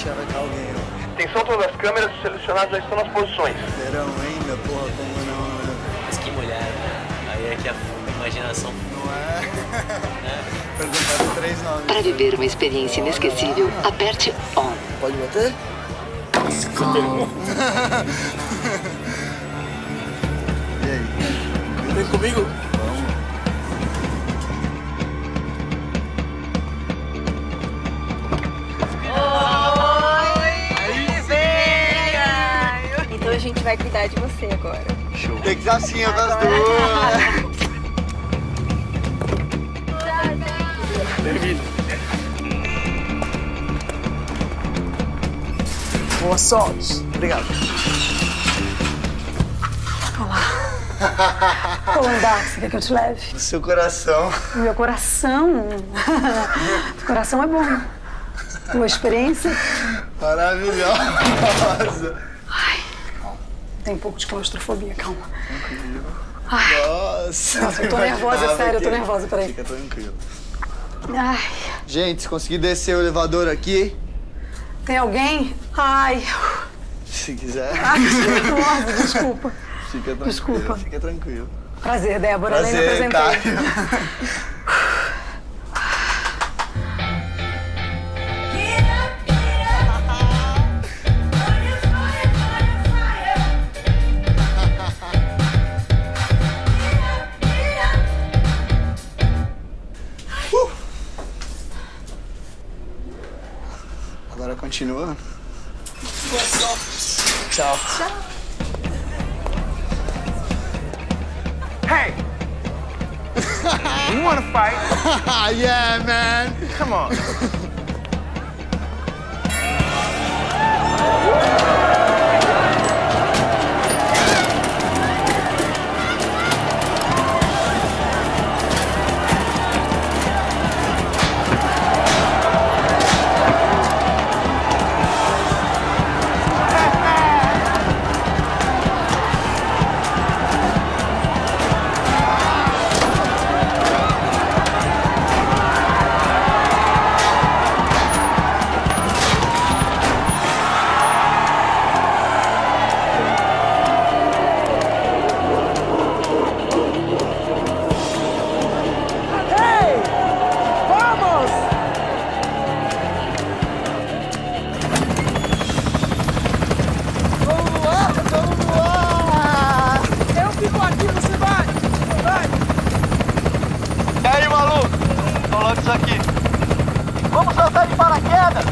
enxergar alguém, ó. Atenção, todas as câmeras selecionadas já estão nas posições. Verão ainda, porra, como não, né? Mas que mulher, né? Aí é que a imaginação... Não é? Perguntaram 3 nomes. Para viver uma experiência inesquecível, aperte ON. Pode bater? E aí? Vem comigo? Vamos. Então a gente vai cuidar de você agora. Show. Tem que ser assim, das duas. Bem-vindo. Boa sorte. Obrigado. Qual andar que você quer que eu te leve? No seu coração. Meu coração? Teu coração é bom. Tua experiência? Maravilhosa. Ai, tem um pouco de claustrofobia, calma. Tranquilo. Ai. Nossa, Nossa, eu tô nervosa, sério, eu tô nervosa, peraí. Fica tranquilo. Ai, Gente, se conseguir descer o elevador aqui, tem alguém? Ai, se quiser, nossa, desculpa. fica tranquilo. Desculpa. Fica tranquilo. Prazer, Débora, nem me Prazer, apresentei. Caio. Agora continua. Boa sorte. Tchau. Tchau. Hey! You wanna fight? Yeah, man. Come on. Aqui. Vamos saltar de paraquedas!